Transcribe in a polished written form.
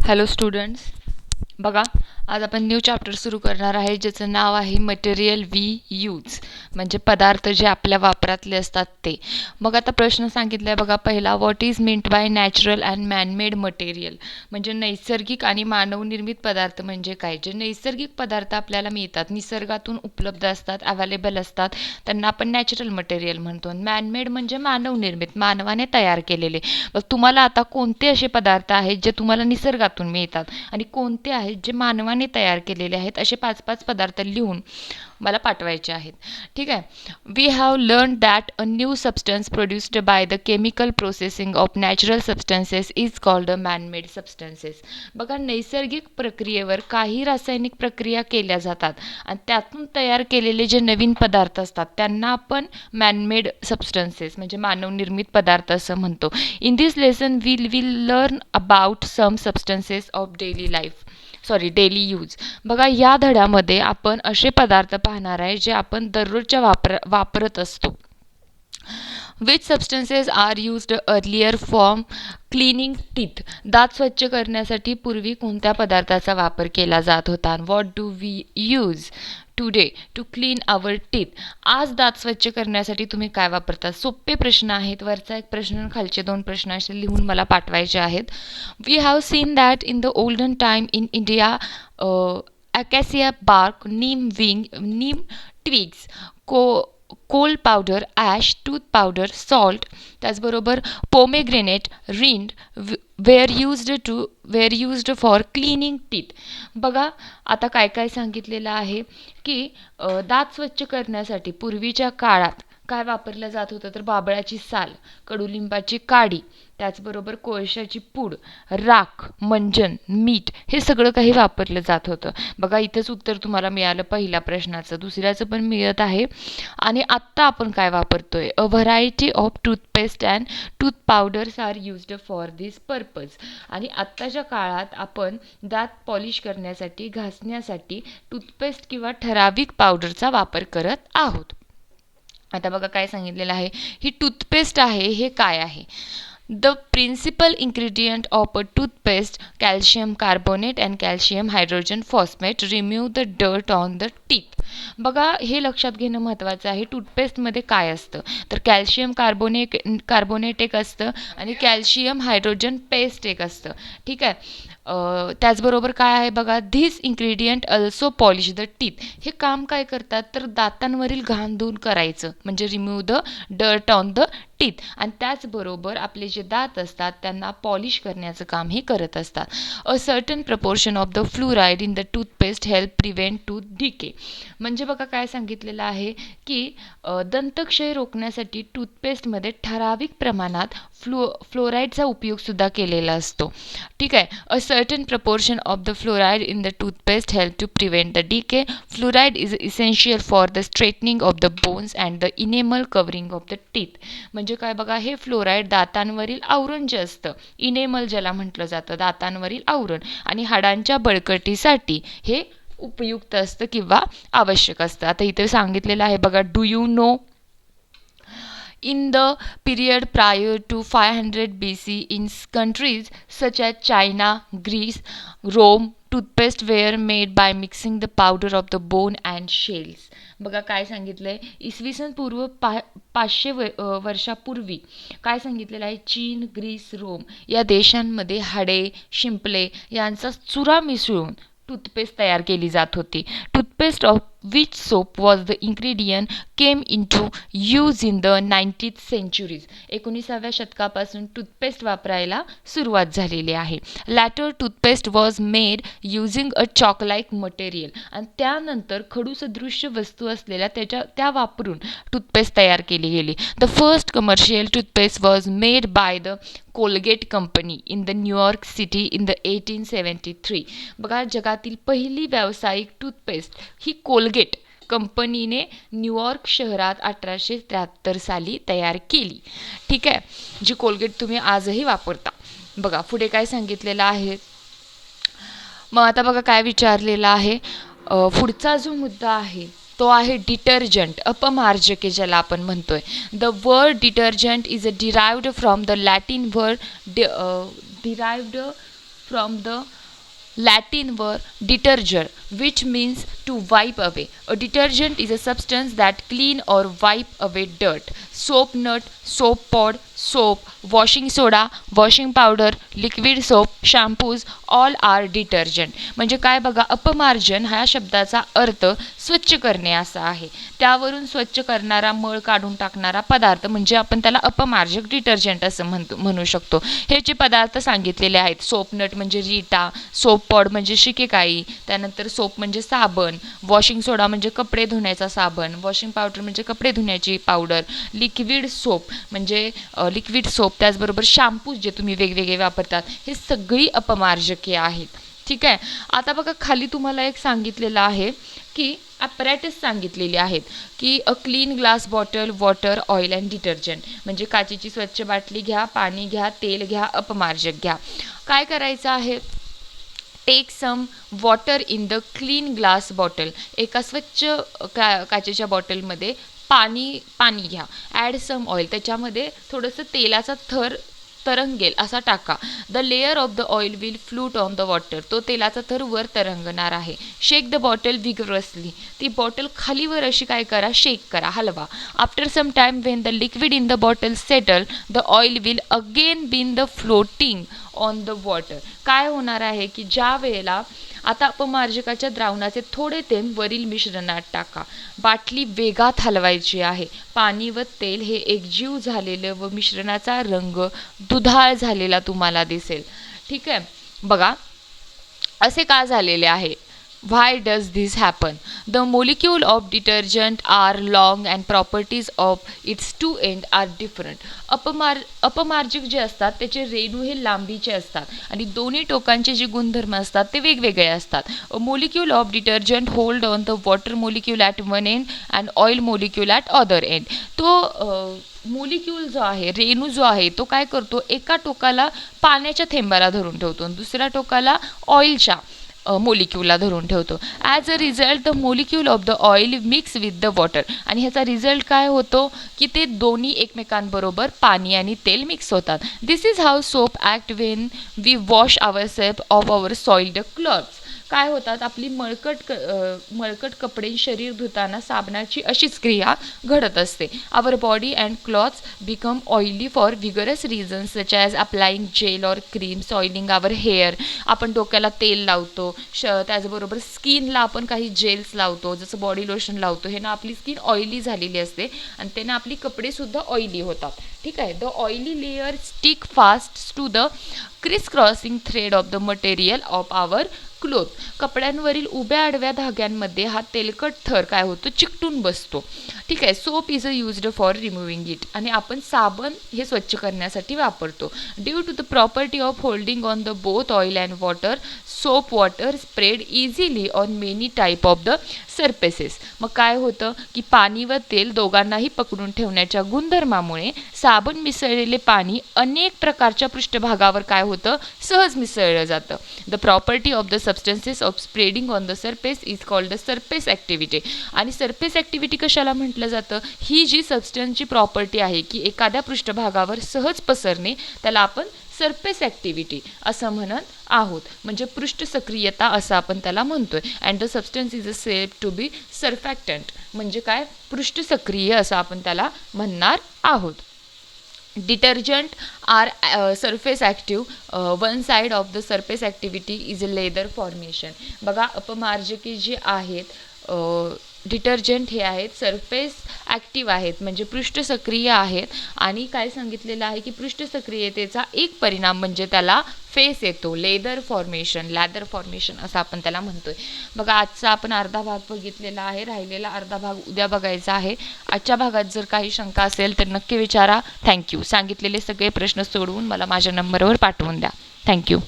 Hello students, बघा आज आपण न्यू चॅप्टर सुरू करणार आहे ज्याचं नाव आहे मटेरियल वी यूज, म्हणजे पदार्थ जे आपल्या वापरातले असतात ते. मग आता प्रश्न सांगितला आहे बघा पहिला, what is meant bye natural and man-made material, म्हणजे नैसर्गिक आणि मानवनिर्मित पदार्थ म्हणजे काय. जे नैसर्गिक पदार्थ आपल्याला मिळतात, निसर्गातून उपलब्ध असतात, अवेलेबल असतात, त्यांना आपण नॅचरल मटेरियल म्हणतो. मॅनमेड म्हणजे मानवनिर्मित, मानवाने तयार केलेले. मग तुम्हाला आता कोणते असे पदार्थ आहेत जे तुम्हाला निसर्गातून मिळतात आणि कोणते आहेत जे मानवाने तयार केलेले आहेत, असे 5-5 पदार्थ लिहून मला पाठवायचे आहेत. ठीक आहे. We have learn that a new substance produced by the chemical processing of natural substances is called a manmade substances. बघा, नैसर्गिक प्रक्रियेवर काही रासायनिक प्रक्रिया केल्या जातात आणि त्यातून तयार केलेले जे नवीन पदार्थ असतात त्यांना आपण मॅनमेड सबस्टन्सेस म्हणजे मानवनिर्मित पदार्थ असं म्हणतो. In this lesson will learn about some substances of daily use. बघा, या धड्यामध्ये आपण असे पदार्थ पाहणार आहे जे आपण दररोजच्या वापरत असतो. Which substances are used earlier for cleaning teeth. दात स्वच्छ करण्यासाठी पूर्वी कोणत्या पदार्थाचा वापर केला जात होता. What do we use today to clean our teeth. आज दात स्वच्छ करण्यासाठी तुम्ही काय वापरता. सोपे प्रश्न आहेत. वरचा एक प्रश्न, खालचे 2 प्रश्न असे लिहून मला पाठवायचे आहेत. We have seen that in the olden time in India acacia bark, neem twigs, coal powder, ash, tooth powder, salt, त्याचबरोबर pomegranate, rind were used for cleaning teeth. बघा, आता काय काय सांगितलेलं आहे की दात स्वच्छ करण्यासाठी पूर्वीच्या काळात काय वापरलं जात होतं तर बाबळाची साल, कडुलिंबाची काडी, त्याचबरोबर कोळशाची पूड, राख, मंजन, मीठ हे सगळं काही वापरलं जात होतं. बघा, इथंच उत्तर तुम्हाला मिळालं पहिल्या प्रश्नाचं. दुसऱ्याचं पण मिळत आहे. आणि आत्ता आपण काय वापरतोय. A variety of toothpaste and tooth powders are used for this purpose. आणि आत्ताच्या काळात आपण दात पॉलिश करण्यासाठी, घासण्यासाठी टूथपेस्ट किंवा ठराविक पावडरचा वापर करत आहोत. आता बघा काय सांगितलेलं आहे. ही टूथपेस्ट आहे, हे काय आहे. The principal ingredient of a toothpaste calcium carbonate and calcium hydrogen phosphate remove the dirt on the teeth. बघा, हे लक्षात घेणं महत्त्वाचं आहे. टूथपेस्टमध्ये काय असतं तर कॅल्शियम कार्बोनेट एक असतं आणि कॅल्शियम हायड्रोजन पेस्ट एक असतं. ठीक आहे. त्याचबरोबर काय आहे बघा, this ingredient also polish the teeth. हे काम काय करतात तर दातांवरील घाण दूर करायचं, म्हणजे remove the dirt on the teeth. आणि त्याचबरोबर आपले जे दात असतात त्यांना पॉलिश करण्याचं काम हे करत असतात. A certain proportion of the fluoride in the toothpaste help prevent tooth decay. म्हणजे बघा काय सांगितलेलं आहे की दंतक्षय रोखण्यासाठी टूथपेस्टमध्ये ठराविक प्रमाणात फ्लोराईडचा उपयोगसुद्धा केलेला असतो. ठीक आहे. A certain proportion of the fluoride in the toothpaste help to prevent the decay. Fluoride is essential for the strengthening of the bones and the enamel covering of the teeth. म्हणजे काय बघा, हे फ्लोराईड दातांवरील आवरण जे असतं, enamel ज्याला म्हटलं जातं, दातांवरील आवरण आणि हाडांच्या बळकटीसाठी हे उपयुक्त असतं किंवा आवश्यक असतं. आता इथे सांगितलेलं आहे बघा, do you know in the period prior to 500 BC in countries such as China, Greece, Rome, toothpaste were made by mixing the powder of the bone and shells. बघा काय सांगितलंय, इसवी सन पूर्व 500 वर्षापूर्वी काय सांगितलेलं आहे. चीन, ग्रीस, रोम या देशांमध्ये हाडे, शिंपले यांचा चुरा मिसळून टूथपेस्ट तयार केली जात होती. Toothpaste of which soap was the ingredient came into use in the 19th centuries. 19व्या शतकापासून टूथपेस्ट वापरायला सुरुवात झालेली आहे. Later toothpaste was made using a chalklike material. आणि त्यानंतर खडूसदृश्य वस्तू असलेल्या त्या वापरून टूथपेस्ट तयार केली गेली. The first commercial toothpaste was made by the Colgate company in the New York city in the 1873. बघा, जगातील पहिली व्यावसायिक टूथपेस्ट ही कोलगेट कंपनीने न्यूयॉर्क शहरात 1873 साली तयार केली. ठीक आहे. जी कोलगेट तुम्ही आजही वापरता. बघा पुढे काय सांगितलेलं आहे. मग आता बघा काय विचारलेलं आहे. पुढचा जो मुद्दा आहे तो आहे डिटर्जंट, अपमार्जके ज्याला आपण म्हणतोय. The word detergent is derived from the Latin word derived from the Latin word detergent, which means to wipe away. A detergent is a substance that clean or wipe away dirt. Soap nut, soap pod, soap, washing soda, washing powder, liquid soap, shampoos, all are detergent. म्हणजे काय बघा, अपमार्जन ह्या शब्दाचा अर्थ स्वच्छ करणे असा आहे. त्यावरून स्वच्छ करणारा, मळ काढून टाकणारा पदार्थ म्हणजे आपण त्याला अपमार्जक डिटर्जंट असं म्हणू शकतो. हे जे पदार्थ सांगितलेले आहेत, सोप नट म्हणजे रीटा, सोप पॉड म्हणजे शिकेकाई, त्यानंतर सोप म्हणजे साबण, वॉशिंग सोडा म्हणजे कपडे धुण्याचा साबण, वॉशिंग पावडर म्हणजे कपडे धुण्याची पावडर, लिक्विड सोप म्हणजे लिक्विड सोप, त्याचबरोबर शॅम्पूज जे तुम्ही वेगवेगळे वापरतात, हे सगळी अपमार्जके आहेत. ठीक आहे. आता बघा खाली तुम्हाला एक सांगितलेलं आहे की ॲपरॅटस सांगितलेली आहेत की a clean glass bottle, water, oil and detergent. म्हणजे काचेची स्वच्छ बाटली घ्या, पाणी घ्या, तेल घ्या, अपमार्जक घ्या. काय करायचं आहे, take some water in the clean glass bottle. एका स्वच्छ काचेच्या बॉटलमध्ये पाणी घ्या. ॲड सम ऑइल, त्याच्यामध्ये थोडंसं तेलाचा थर तरंगेल असा टाका. The layer of the oil will float on the water, तो तेलाचा थर वर तरंगणार आहे. शेक द बॉटल विगरसली, ती बॉटल खालीवर अशी काय करा, शेक करा, हलवा. After some time when the liquid in the bottle settle, the oil will again been the floating on the water. काय होणार आहे की ज्या वेळेला आता अपमार्जकाच्या द्रावणाचे थोडे थेंब वरील मिश्रणात टाका. बाटली वेगात हलवायची आहे. पाणी व तेल हे एकजीव झालेलं व मिश्रणाचा रंग दुधाळ झालेला तुम्हाला दिसेल. ठीक आहे. बघा असे का झालेले आहे. Why does this happen? The molecule of detergent are long and properties of its two end are different. अपमार्जक जे असतात त्याचे रेणू हे लांबीचे असतात आणि दोन्ही टोकांचे जे गुणधर्म असतात ते वेगवेगळे असतात. A molecule of detergent hold on the water molecule at one end and oil molecule at other end. तो मोलिक्यूल जो आहे, रेणू जो आहे, तो काय करतो, एका टोकाला पाण्याच्या थेंबाला धरून ठेवतो आणि दुसऱ्या टोकाला ऑइलच्या मोलिक्यूलला धरून ठेवतो. As a result the molecule of the oil mix with the water. आणि ह्याचा रिझल्ट काय होतो की ते दोन्ही एकमेकांबरोबर पाणी आणि तेल मिक्स होतात. This is how soap act when we wash our self of our soiled clothes. काय होतात, आपली मळकट कपडे, शरीर धुताना साबणाची अशीच क्रिया घडत असते. Our body and clothes become oily for vigorous reasons such as applying gel or cream, soiling our hair. आपण डोक्याला तेल लावतो, त्याचबरोबर स्किनला आपण काही जेल्स लावतो, जसं बॉडी लोशन लावतो. हे ना आपली स्किन ऑइली झालेली असते आणि त्यानं आपली कपडेसुद्धा ऑइली होतात. ठीक आहे. The oily layer stick fast to the criss crossing thread of the material of our cloth. कपड्यांवरील उभ्या आडव्या धाग्यांमध्ये हा तेलकट थर काय होतो, चिकटून बसतो. ठीक आहे. Soap is a used for removing it. आणि आपण साबण हे स्वच्छ करण्यासाठी वापरतो. Due to the property of holding on the both oil and water, soap water spread easily on many type of the surfaces. मग काय होतं की पाणी व तेल दोघांनाही पकडून ठेवण्याच्या गुणधर्मामुळे साबण मिसळलेले पाणी अनेक प्रकारच्या पृष्ठभागावर काय होतं, सहज मिसळलं जातं. The property of the substances of spreading on the surface is called the surface activity. आणि सरफेस ॲक्टिव्हिटी कशाला म्हटलं जातं, ही जी सबस्टन्सची प्रॉपर्टी आहे की एखाद्या पृष्ठभागावर सहज पसरणे, त्याला आपण सरफेस ॲक्टिव्हिटी असं म्हणत आहोत. म्हणजे पृष्ठ सक्रियता असं आपण त्याला म्हणतोय. And the substance is a said to be surfactant. म्हणजे काय, पृष्ठ सक्रिय असं आपण त्याला म्हणणार आहोत. Detergent are surface active. One side of the surface activity is a lather formation. बघा अपमार्जके जी आहेत, डिटर्जंट हे आहेत सरफेस ॲक्टिव्ह आहेत, म्हणजे पृष्ठ सक्रिय आहेत. आणि काय सांगितलेलं आहे की पृष्ठ सक्रियतेचा एक परिणाम म्हणजे त्याला फेस येतो, लॅदर फॉर्मेशन असं आपण त्याला म्हणतोय. बघा आजचा आपण अर्धा भाग बघितलेला आहे, राहिलेला अर्धा भाग उद्या बघायचा आहे. आजच्या भागात जर काही शंका असेल तर नक्की विचारा. थँक्यू. सांगितलेले सगळे प्रश्न सोडवून मला माझ्या नंबरवर पाठवून द्या. थँक्यू.